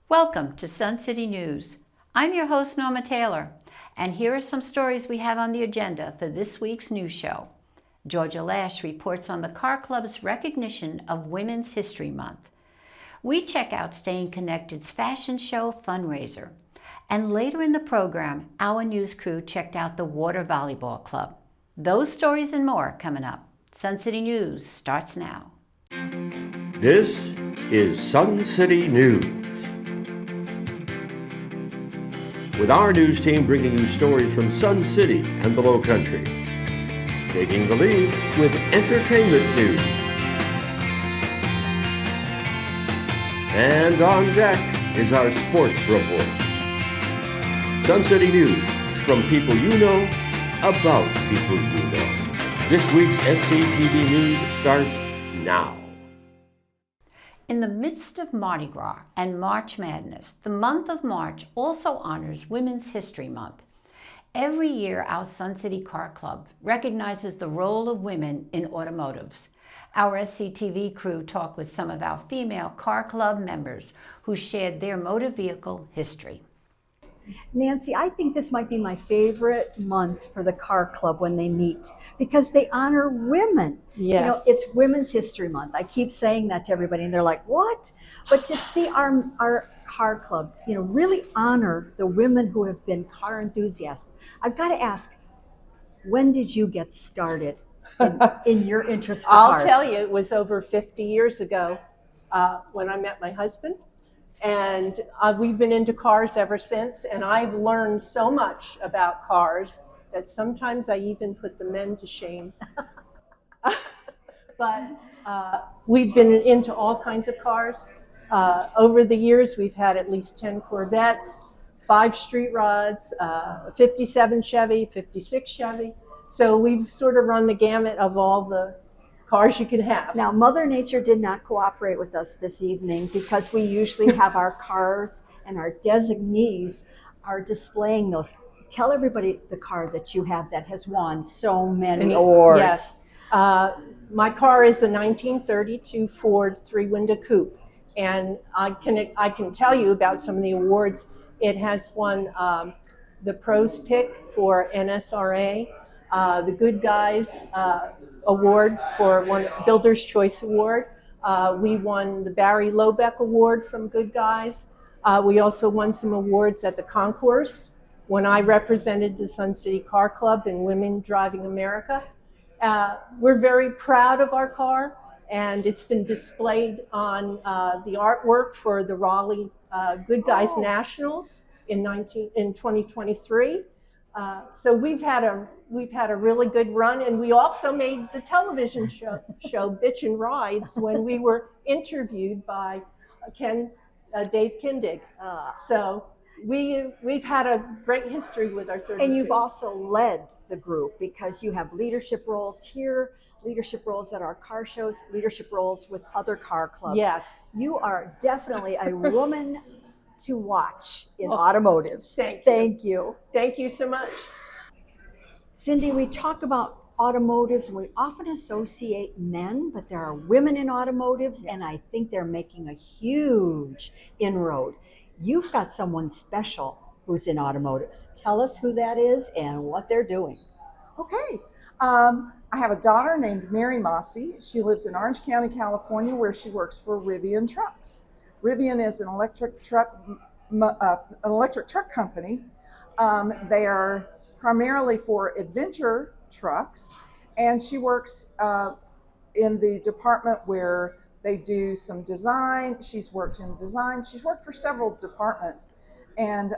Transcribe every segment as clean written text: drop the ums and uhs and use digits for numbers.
Welcome to Sun City News. I'm your host, Norma Taylor, and here are some stories we have on the agenda for this week's news show. Georgia Lash reports on the Car Club's recognition of Women's History Month. We check out Staying Connected's fashion show fundraiser. And later in the program, our news crew checked out the Water Volleyball Club. Those stories and more coming up. Sun City News starts now. This is Sun City News, with our news team bringing you stories from Sun City and the Low Country, taking the lead with entertainment news. And on deck is our sports report. Sun City News, from people you know, about people you know. This week's SCTV News starts now. In the midst of Mardi Gras and March Madness, the month of March also honors Women's History Month. Every year, our Sun City Car Club recognizes the role of women in automotives. Our SCTV crew talked with some of our female car club members who shared their motor vehicle history. Nancy, I think this might be my favorite month for the car club when they meet because they honor women. Yes. You know, it's Women's History Month. I keep saying that to everybody and they're like, what? But to see our car club, really honor the women who have been car enthusiasts. I've got to ask, when did you get started in your interest for cars? I'll tell you, it was over 50 years ago when I met my husband. And we've been into cars ever since, and I've learned so much about cars that sometimes I even put the men to shame. But we've been into all kinds of cars. Over the years, we've had at least 10 Corvettes, 5 street rods, a 57 Chevy, 56 Chevy. So we've sort of run the gamut of all the cars you can have. Now, Mother Nature did not cooperate with us this evening because we usually have our cars and our designees are displaying those. Tell everybody the car that you have that has won so many awards. Yes. My car is the 1932 Ford 3-window coupe. And I can tell you about some of the awards. It has won the Pros Pick for NSRA, the Good Guys Award for one Builder's Choice Award. We won the Barry Lobeck Award from Good Guys. We also won some awards at the concourse when I represented the Sun City Car Club in Women Driving America. We're very proud of our car, and it's been displayed on the artwork for the Raleigh Good Guys Nationals in 2023. So we've had a really good run, and we also made the television show Bitchin' Rides when we were interviewed by Dave Kindig. So we've had a great history with our 32. And you've also led the group because you have leadership roles here, leadership roles at our car shows, leadership roles with other car clubs. Yes. You are definitely a woman to watch in automotives. Thank you. You. Thank you so much. Cindy, we talk about automotives and we often associate men, but there are women in automotives, and I think they're making a huge inroad. You've got someone special who's in automotives. Tell us who that is and what they're doing. Okay. I have a daughter named Mary Mossy. She lives in Orange County, California, where she works for Rivian Trucks. Rivian is an electric truck company. They are primarily for adventure trucks, and she works in the department where they do some design. She's worked in design. She's worked for several departments, and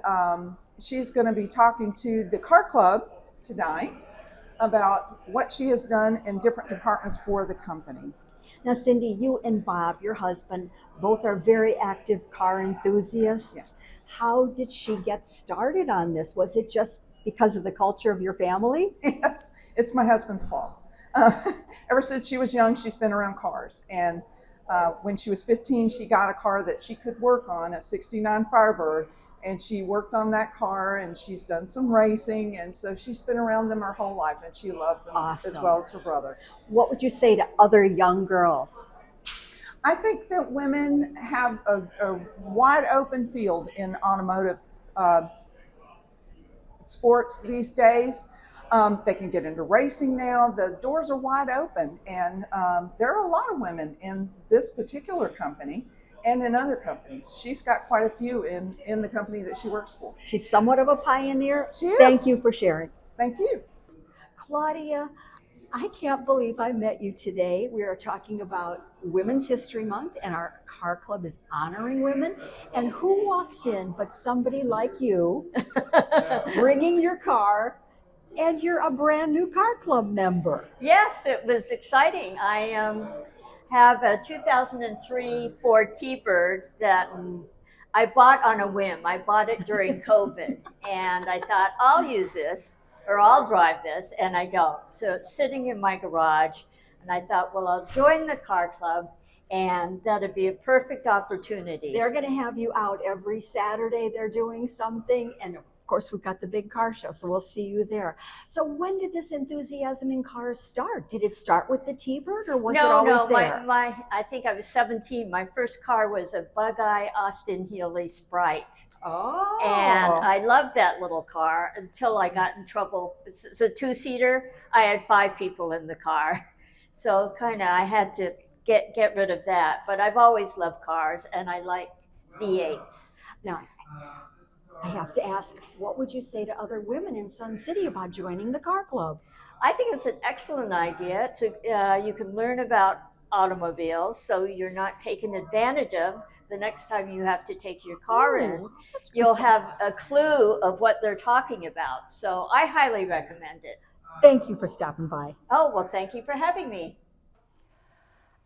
she's going to be talking to the car club tonight about what she has done in different departments for the company. Now, Cindy, you and Bob, your husband, both are very active car enthusiasts. Yes. How did she get started on this? Was it just because of the culture of your family? Yes, it's my husband's fault. Ever since she was young, she's been around cars. And when she was 15, she got a car that she could work on, a 69 Firebird. And she worked on that car, and she's done some racing. And so she's been around them her whole life, and she loves them as well as her brother. What would you say to other young girls? I think that women have a wide open field in automotive sports these days. They can get into racing now. The doors are wide open, and there are a lot of women in this particular company and in other companies. She's got quite a few in the company that she works for. She's somewhat of a pioneer. She is. Thank you for sharing. Thank you. Claudia, I can't believe I met you today. We are talking about Women's History Month, and our car club is honoring women. And who walks in but somebody like you, bringing your car, and you're a brand new car club member. Yes, it was exciting. I have a 2003 Ford T-Bird that I bought on a whim. I bought it during COVID, and I thought, I'll use this, or I'll drive this, and I don't. So it's sitting in my garage, and I thought, well, I'll join the car club, and that'd be a perfect opportunity. They're going to have you out every Saturday. They're doing something, and of course, we've got the big car show, so we'll see you there. So when did this enthusiasm in cars start? Did it start with the T-Bird, or was it always there? I think I was 17. My first car was a Bug-Eye Austin Healey Sprite. Oh. And I loved that little car until I got in trouble. It's a two-seater. I had 5 people in the car. So kind of I had to get rid of that. But I've always loved cars, and I like V8s. Now, I have to ask, what would you say to other women in Sun City about joining the car club? I think it's an excellent idea. You can learn about automobiles, so you're not taken advantage of the next time you have to take your car in. You'll have a clue of what they're talking about. So I highly recommend it. Thank you for stopping by. Oh, well, thank you for having me.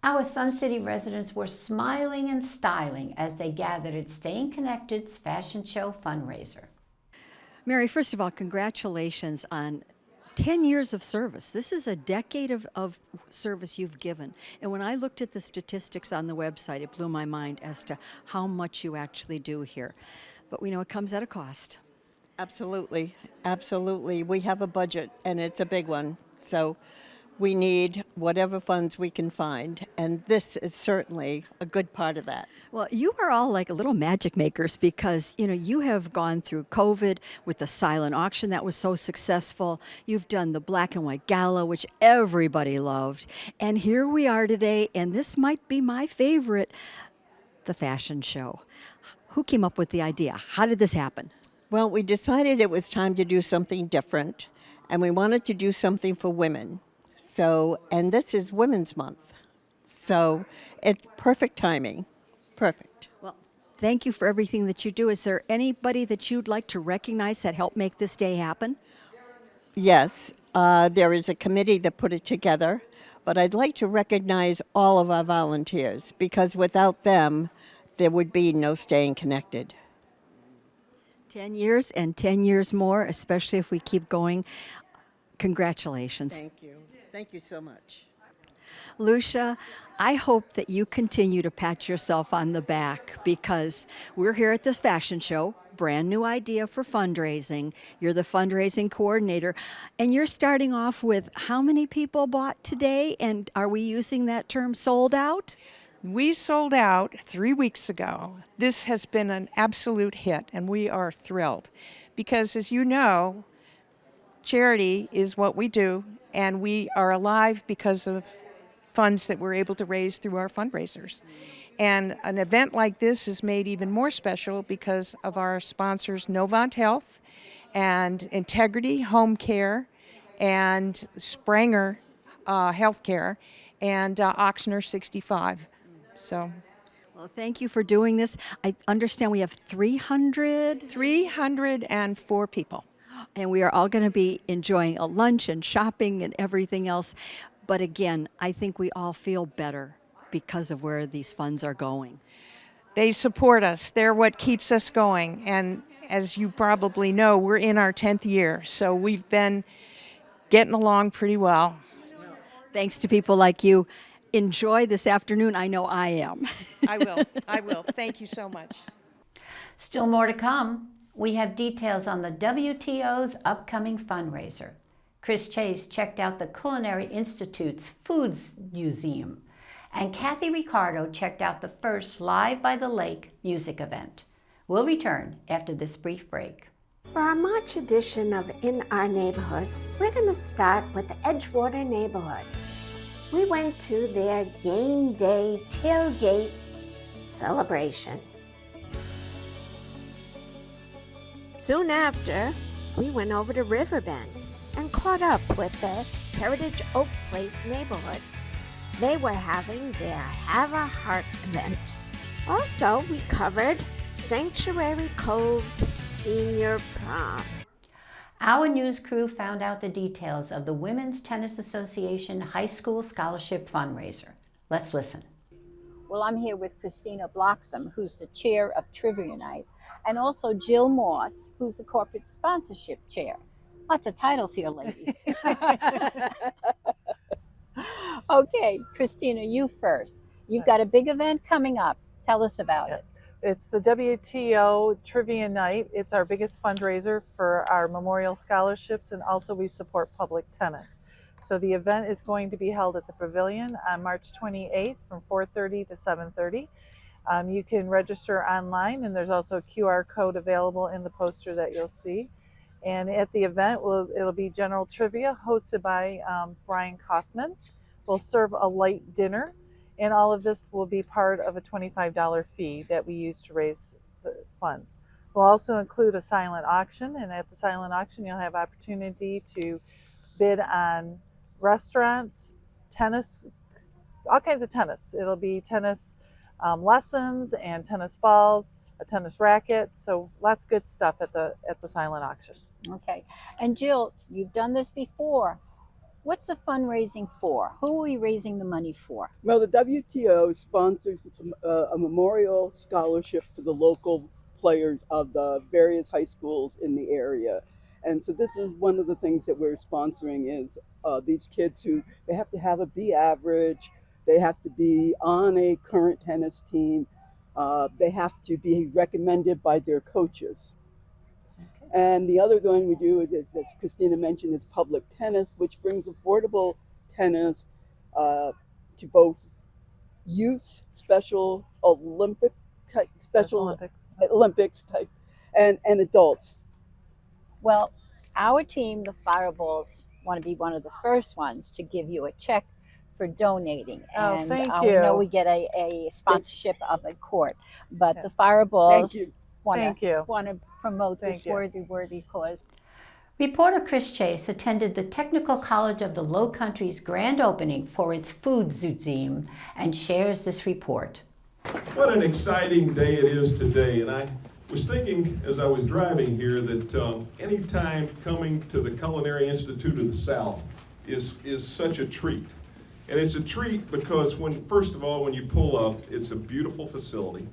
Our Sun City residents were smiling and styling as they gathered at Staying Connected's fashion show fundraiser. Mary, first of all, congratulations on 10 years of service. This is a decade of service you've given. And when I looked at the statistics on the website, it blew my mind as to how much you actually do here. But we know it comes at a cost. Absolutely. Absolutely. We have a budget, and it's a big one. So we need whatever funds we can find, and this is certainly a good part of that. Well, you are all like little magic makers because, you have gone through COVID with the silent auction that was so successful. You've done the black and white gala, which everybody loved. And here we are today, and this might be my favorite, the fashion show. Who came up with the idea? How did this happen? Well, we decided it was time to do something different, and we wanted to do something for women. So, and this is Women's Month. So it's perfect timing. Perfect. Well, thank you for everything that you do. Is there anybody that you'd like to recognize that helped make this day happen? Yes, there is a committee that put it together, but I'd like to recognize all of our volunteers because without them, there would be no Staying Connected. 10 years and 10 years more, especially if we keep going. Congratulations. Thank you. Thank you so much. Lucia, I hope that you continue to pat yourself on the back because we're here at this fashion show, brand new idea for fundraising. You're the fundraising coordinator, and you're starting off with how many people bought today, and are we using that term sold out? We sold out 3 weeks ago. This has been an absolute hit, and we are thrilled because, as you know, charity is what we do, and we are alive because of funds that we're able to raise through our fundraisers. And an event like this is made even more special because of our sponsors Novant Health and Integrity Home Care and Spranger Healthcare and Oxner 65. So, well, thank you for doing this. I understand we have 304 people. And we are all going to be enjoying a lunch and shopping and everything else. But again, I think we all feel better because of where these funds are going. They support us. They're what keeps us going. And as you probably know, we're in our 10th year. So we've been getting along pretty well. Thanks to people like you. Enjoy this afternoon. I know I am. I will. Thank you so much. Still more to come. We have details on the WTO's upcoming fundraiser. Chris Chase checked out the Culinary Institute's Foodseum. And Kathy Ricardo checked out the first Live by the Lake music event. We'll return after this brief break. For our March edition of In Our Neighborhoods, we're going to start with the Edgewater neighborhood. We went to their game day tailgate celebration. Soon after, we went over to Riverbend and caught up with the Heritage Oak Place neighborhood. They were having their Have a Heart event. Also, we covered Sanctuary Cove's Senior Prom. Our news crew found out the details of the Women's Tennis Association High School Scholarship Fundraiser. Let's listen. Well, I'm here with Christina Bloxam, who's the chair of Trivia Night, and also Jill Moss, who's the corporate sponsorship chair. Lots of titles here, ladies. Okay, Christina, you first. You've got a big event coming up. Tell us about it. It's the WTO Trivia Night. It's our biggest fundraiser for our memorial scholarships, and also we support public tennis. So the event is going to be held at the Pavilion on March 28th from 4:30 to 7:30. You can register online, and there's also a QR code available in the poster that you'll see. And at the event, it'll be general trivia hosted by Brian Kaufman. We'll serve a light dinner, and all of this will be part of a $25 fee that we use to raise the funds. We'll also include a silent auction, and at the silent auction, you'll have opportunity to bid on restaurants, tennis, all kinds of tennis. It'll be tennis lessons and tennis balls, a tennis racket, so lots of good stuff at the silent auction. Okay. And Jill, you've done this before. What's the fundraising for? Who are we raising the money for? Well, the WTO sponsors a memorial scholarship for the local players of the various high schools in the area. And so this is one of the things that we're sponsoring is these kids who, they have to have a B average, they have to be on a current tennis team, they have to be recommended by their coaches. And the other one we do is, as Christina mentioned, is public tennis, which brings affordable tennis to both youth, special Olympics type, and adults. Well, our team, the Fireballs, want to be one of the first ones to give you a check for donating. Oh, And thank we you. know we get a sponsorship of a court, but the Fireballs want to promote this worthy cause. Reporter Chris Chase attended the Technical College of the Low Country's grand opening for its Foodseum and shares this report. What an exciting day it is today, and I was thinking as I was driving here that anytime coming to the Culinary Institute of the South is such a treat. And it's a treat because first of all, when you pull up, it's a beautiful facility.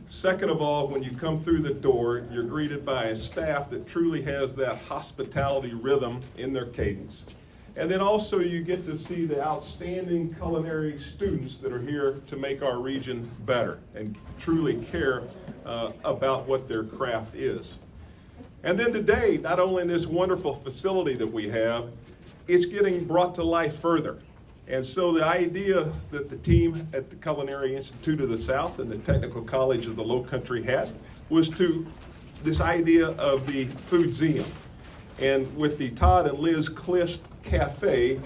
Second of all, when you come through the door, you're greeted by a staff that truly has that hospitality rhythm in their cadence. And then also you get to see the outstanding culinary students that are here to make our region better and truly care about what their craft is. And then today, not only in this wonderful facility that we have, it's getting brought to life further. And so the idea that the team at the Culinary Institute of the South and the Technical College of the Low Country had was this idea of the Foodseum. And with the Todd and Liz Clist Cafe,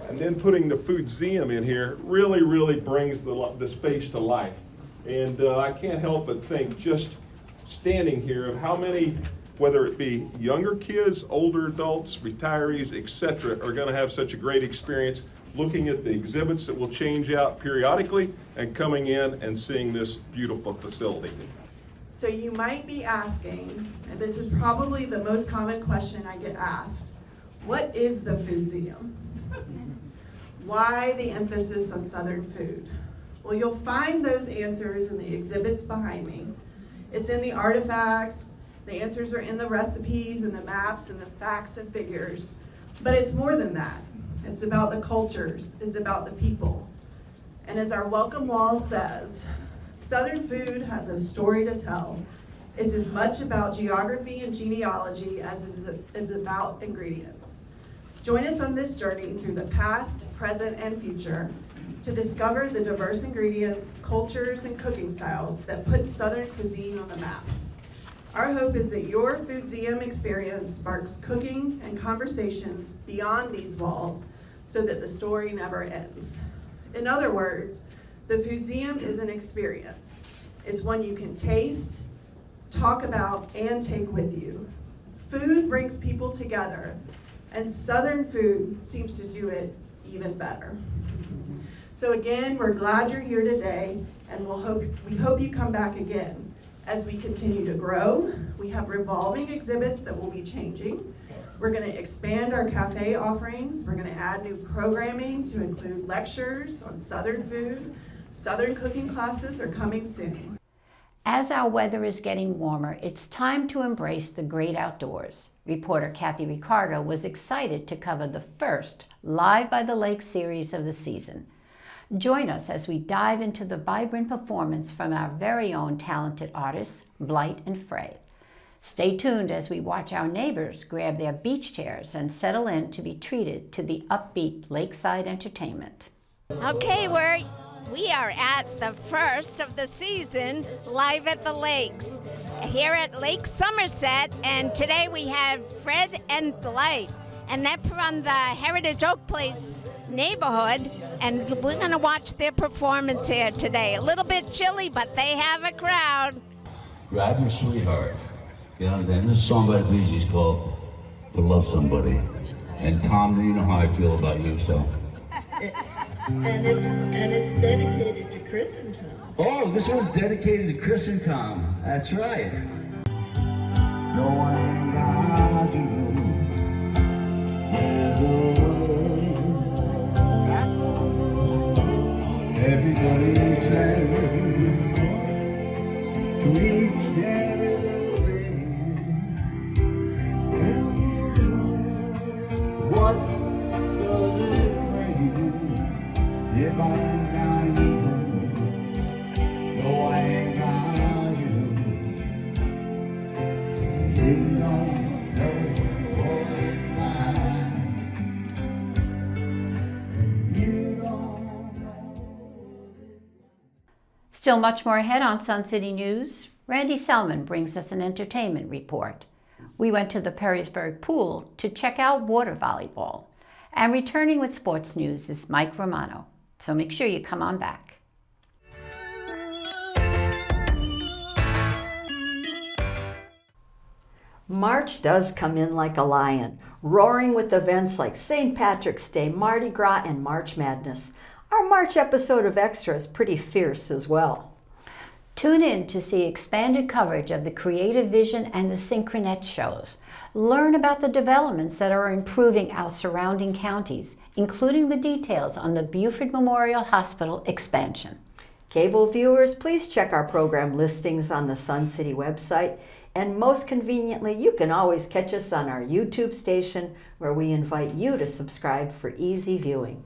and then putting the Foodseum in here, really brings the space to life. And I can't help but think, just standing here, of how many, whether it be younger kids, older adults, retirees, etc., are going to have such a great experience looking at the exhibits that will change out periodically and coming in and seeing this beautiful facility. So you might be asking, and this is probably the most common question I get asked, what is the Foodseum? Why the emphasis on Southern food? Well, you'll find those answers in the exhibits behind me. It's in the artifacts, the answers are in the recipes and the maps and the facts and figures, but it's more than that. It's about the cultures, it's about the people. And as our welcome wall says, Southern food has a story to tell. It's as much about geography and genealogy as it is about ingredients. Join us on this journey through the past, present, and future to discover the diverse ingredients, cultures, and cooking styles that put Southern cuisine on the map. Our hope is that your Foodseum experience sparks cooking and conversations beyond these walls so that the story never ends. In other words, the Foodseum is an experience. It's one you can taste, talk about, and take with you. Food brings people together, and Southern food seems to do it even better. So again, we're glad you're here today, and we hope you come back again. As we continue to grow, we have revolving exhibits that will be changing. We're going to expand our cafe offerings. We're going to add new programming to include lectures on Southern food. Southern cooking classes are coming soon. As our weather is getting warmer, it's time to embrace the great outdoors. Reporter Kathy Ricardo was excited to cover the first Live by the Lake series of the season. Join us as we dive into the vibrant performance from our very own talented artists, Blight and Frey. Stay tuned as we watch our neighbors grab their beach chairs and settle in to be treated to the upbeat lakeside entertainment. Okay, we are at the first of the season, Live at the Lakes, here at Lake Somerset, and today we have Fred and Blight, and they're from the Heritage Oak Place neighborhood, and we're going to watch their performance here today. A little bit chilly, but they have a crowd. Grab your sweetheart. You know, and there's a song by the Bee Gees called To Love Somebody. And Tom, you know how I feel about you, so. And it's dedicated to Chris and Tom. Oh, this one's dedicated to Chris and Tom. That's right. No, I ain't got you. There's a way. Everybody says to each every little thing. What does it bring if I ain't got you? No, I ain't got you. You don't know what it's like. You don't know. Still much more ahead on Sun City News. Randy Selman brings us an entertainment report. We went to the Perrysburg pool to check out water volleyball. And returning with sports news is Mike Romano. So make sure you come on back. March does come in like a lion, roaring with events like St. Patrick's Day, Mardi Gras, and March Madness. Our March episode of Extra is pretty fierce as well. Tune in to see expanded coverage of the Creative Vision and the Synchronet shows. Learn about the developments that are improving our surrounding counties, including the details on the Buford Memorial Hospital expansion. Cable viewers, please check our program listings on the Sun City website. And most conveniently, you can always catch us on our YouTube station, where we invite you to subscribe for easy viewing.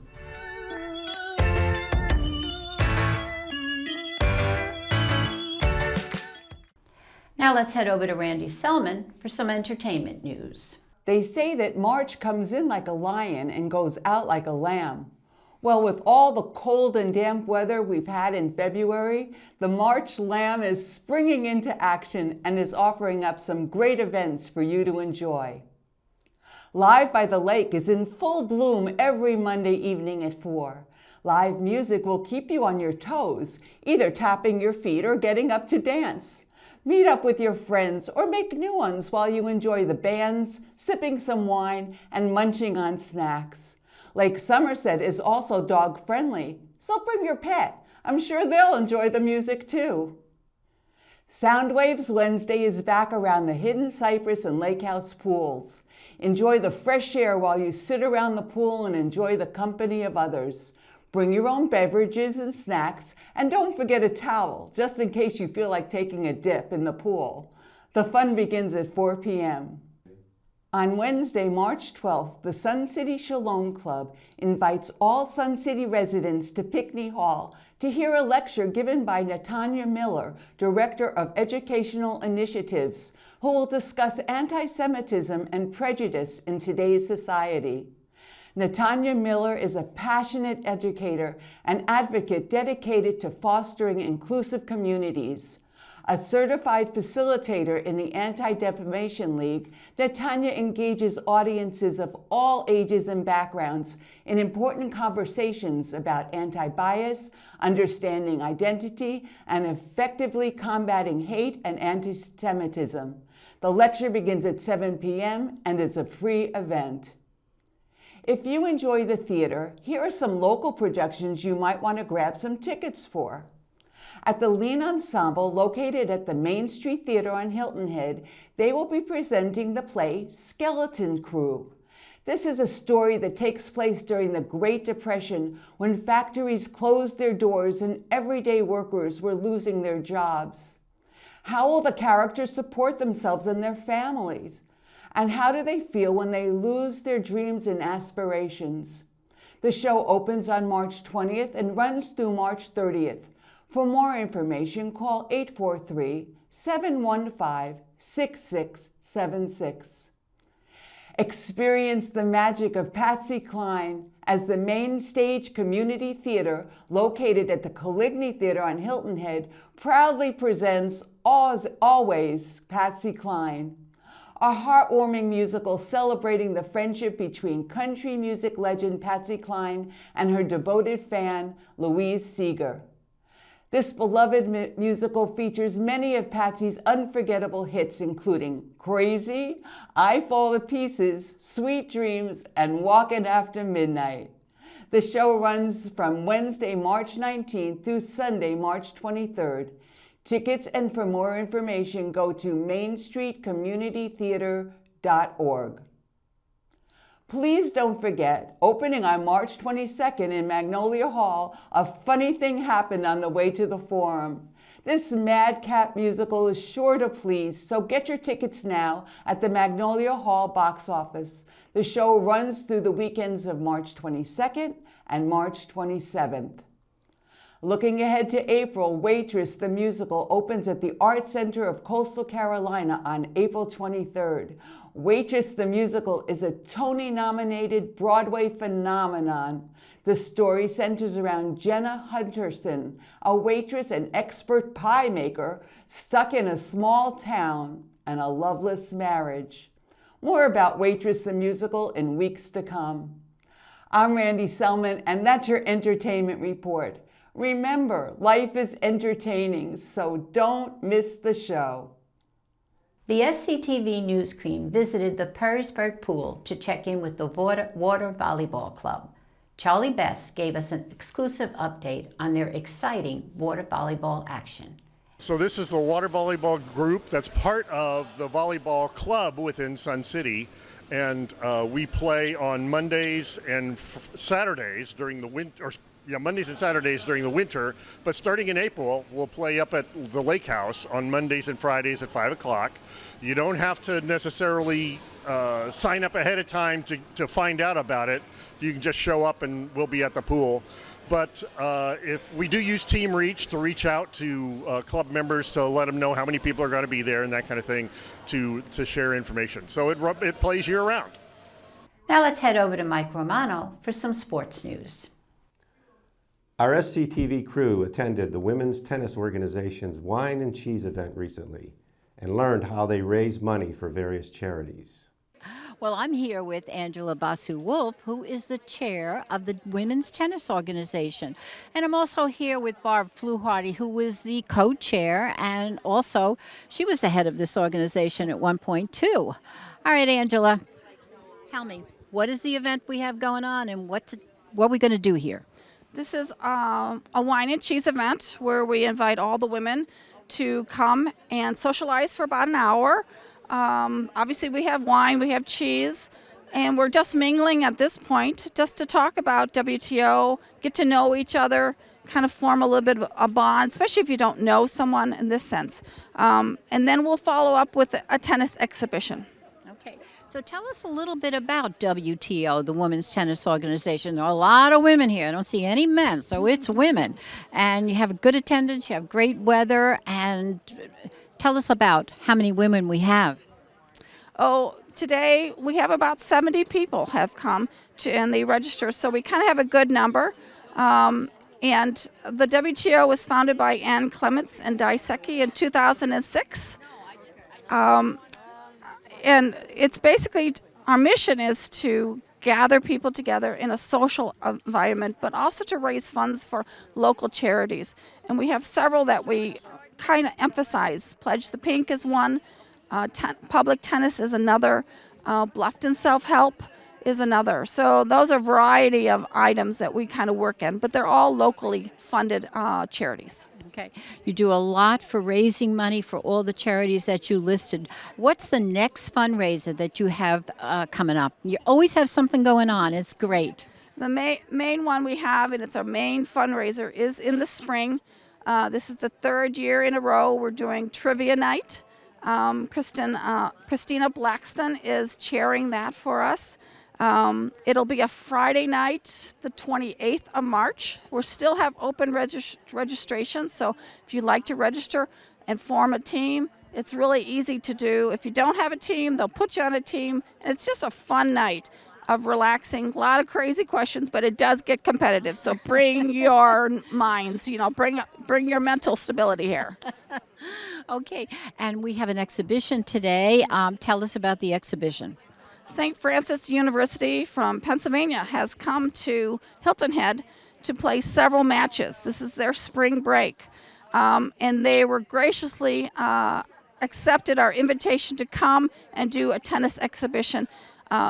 Now let's head over to Randy Selman for some entertainment news. They say that March comes in like a lion and goes out like a lamb. Well, with all the cold and damp weather we've had in February, the March Lamb is springing into action and is offering up some great events for you to enjoy. Live by the Lake is in full bloom every Monday evening at 4. Live music will keep you on your toes, either tapping your feet or getting up to dance. Meet up with your friends or make new ones while you enjoy the bands, sipping some wine, and munching on snacks. Lake Somerset is also dog-friendly, so bring your pet. I'm sure they'll enjoy the music too. Soundwaves Wednesday is back around the Hidden Cypress and Lake House pools. Enjoy the fresh air while you sit around the pool and enjoy the company of others. Bring your own beverages and snacks, and don't forget a towel, just in case you feel like taking a dip in the pool. The fun begins at 4 p.m. On Wednesday, March 12th, the Sun City Shalom Club invites all Sun City residents to Pickney Hall to hear a lecture given by Natanya Miller, Director of Educational Initiatives, who will discuss anti-Semitism and prejudice in today's society. Natanya Miller is a passionate educator and advocate dedicated to fostering inclusive communities. A certified facilitator in the Anti-Defamation League, Natanya engages audiences of all ages and backgrounds in important conversations about anti-bias, understanding identity, and effectively combating hate and anti-Semitism. The lecture begins at 7 p.m. and is a free event. If you enjoy the theater, here are some local productions you might want to grab some tickets for. At the Lean Ensemble, located at the Main Street Theater on Hilton Head, they will be presenting the play Skeleton Crew. This is a story that takes place during the Great Depression, when factories closed their doors and everyday workers were losing their jobs. How will the characters support themselves and their families? And how do they feel when they lose their dreams and aspirations? The show opens on March 20th and runs through March 30th. For more information, call 843-715-6676. Experience the magic of Patsy Cline as the Main Stage Community Theater, located at the Coligny Theater on Hilton Head, proudly presents Always Patsy Cline, a heartwarming musical celebrating the friendship between country music legend Patsy Cline and her devoted fan, Louise Seeger. This beloved musical features many of Patsy's unforgettable hits, including Crazy, I Fall to Pieces, Sweet Dreams, and Walkin' After Midnight. The show runs from Wednesday, March 19th through Sunday, March 23rd. Tickets and for more information, go to mainstreetcommunitytheater.org. Please don't forget, opening on March 22nd in Magnolia Hall, a funny thing happened on the way to the Forum. This madcap musical is sure to please, so get your tickets now at the Magnolia Hall box office. The show runs through the weekends of March 22nd and March 27th. Looking ahead to April, Waitress the Musical opens at the Art Center of Coastal Carolina on April 23rd. Waitress the Musical is a Tony-nominated Broadway phenomenon. The story centers around Jenna Hunterson, a waitress and expert pie maker stuck in a small town and a loveless marriage. More about Waitress the Musical in weeks to come. I'm Randy Selman, and that's your entertainment report. Remember, life is entertaining, so don't miss the show. The SCTV news crew visited the Perrysburg pool to check in with the Water Volleyball Club. Charlie Best gave us an exclusive update on their exciting water volleyball action. So this is the water volleyball group that's part of the volleyball club within Sun City. And we play on Mondays and Saturdays during the winter, Mondays and Saturdays during the winter, but starting in April, we'll play up at the Lake House on Mondays and Fridays at 5 o'clock. You don't have to necessarily sign up ahead of time to find out about it. You can just show up and we'll be at the pool. But if we do use Team Reach to reach out to club members to let them know how many people are going to be there and that kind of thing to share information. So it plays year round. Now let's head over to Mike Romano for some sports news. Our SCTV crew attended the Women's Tennis Organization's Wine and Cheese event recently and learned how they raise money for various charities. Well, I'm here with Angela Basu-Wolf, who is the chair of the Women's Tennis Organization. And I'm also here with Barb Fluharty, who was the co-chair, and also she was the head of this organization at one point, too. All right, Angela, tell me, what is the event we have going on and what are we going to do here? This is a wine and cheese event where we invite all the women to come and socialize for about an hour. Obviously, we have wine, we have cheese, and we're just mingling at this point just to talk about WTO, get to know each other, kind of form a little bit of a bond, especially if you don't know someone in this sense. And then we'll follow up with a tennis exhibition. Okay. So tell us a little bit about WTO, the Women's Tennis Organization. There are a lot of women here. I don't see any men, so it's women. And you have good attendance, you have great weather, and tell us about how many women we have. Today we have about 70 people have come and they register, so we kind of have a good number. And the WTO was founded by Ann Clements and Di Secchi in 2006. And it's basically, our mission is to gather people together in a social environment, but also to raise funds for local charities. And we have several that we kind of emphasize. Pledge the Pink is one, public tennis is another, Bluffton Self-Help is another. So those are a variety of items that we kind of work in, but they're all locally funded charities. Okay. You do a lot for raising money for all the charities that you listed. What's the next fundraiser that you have coming up? You always have something going on. It's great. The main one we have, and it's our main fundraiser, is in the spring. This is the third year in a row we're doing trivia night. Christina Blackston is chairing that for us. It'll be a Friday night, the 28th of March. We'll still have open registration, so if you'd like to register and form a team, it's really easy to do. If you don't have a team, they'll put you on a team, and it's just a fun night of relaxing. A lot of crazy questions, but it does get competitive, so bring your minds, bring your mental stability here. Okay, and we have an exhibition today. Tell us about the exhibition. St. Francis University from Pennsylvania has come to Hilton Head to play several matches. This is their spring break. And they were graciously accepted our invitation to come and do a tennis exhibition.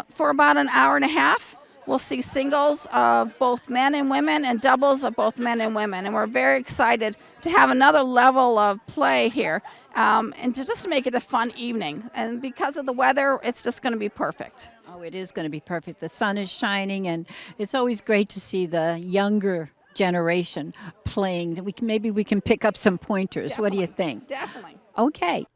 For about an hour and a half, we'll see singles of both men and women and doubles of both men and women. And we're very excited to have another level of play here and to just make it a fun evening. And because of the weather, it's just going to be perfect. Oh, it is going to be perfect. The sun is shining, and it's always great to see the younger generation playing. Maybe we can pick up some pointers. Definitely. What do you think? Definitely. Okay.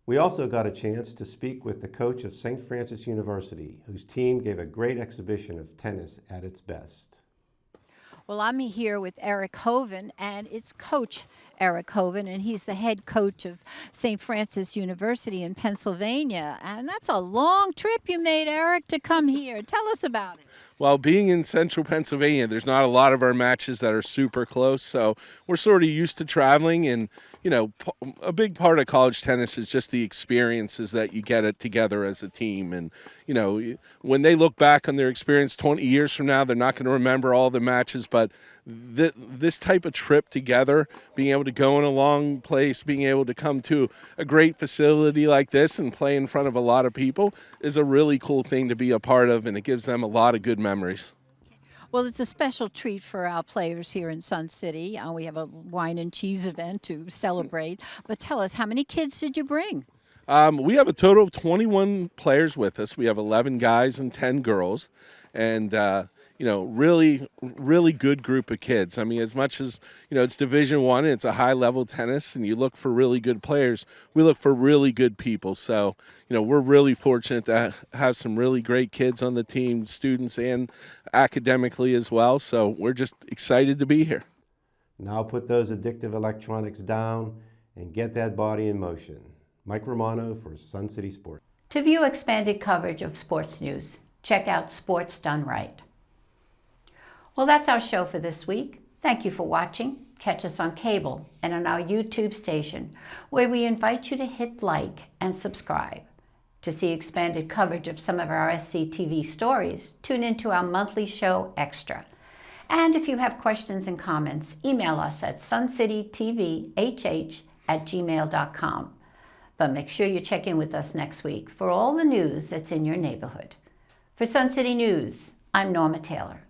We also got a chance to speak with the coach of St. Francis University, whose team gave a great exhibition of tennis at its best. Well, I'm here with Eric Hoven, and it's Coach Eric Hoven, and he's the head coach of St. Francis University in Pennsylvania. And that's a long trip you made, Eric, to come here. Tell us about it. Well, being in central Pennsylvania, there's not a lot of our matches that are super close, so we're sort of used to traveling. And, a big part of college tennis is just the experiences that you get it together as a team. And, when they look back on their experience 20 years from now, they're not going to remember all the matches, but this type of trip together, being able to go in a long place, being able to come to a great facility like this and play in front of a lot of people is a really cool thing to be a part of, and it gives them a lot of good memories. Well, it's a special treat for our players here in Sun City. We have a wine and cheese event to celebrate. But tell us, how many kids did you bring? We have a total of 21 players with us. We have 11 guys and 10 girls. And, really, really good group of kids. I mean, as much as, it's Division I and it's a high-level tennis and you look for really good players, we look for really good people. So, we're really fortunate to have some really great kids on the team, students and academically as well. So we're just excited to be here. Now put those addictive electronics down and get that body in motion. Mike Romano for Sun City Sports. To view expanded coverage of sports news, check out Sports Done Right. Well, that's our show for this week. Thank you for watching. Catch us on cable and on our YouTube station, where we invite you to hit like and subscribe. To see expanded coverage of some of our SCTV stories, tune into our monthly show, Extra. And if you have questions and comments, email us at suncitytvhh@gmail.com. But make sure you check in with us next week for all the news that's in your neighborhood. For Sun City News, I'm Norma Taylor.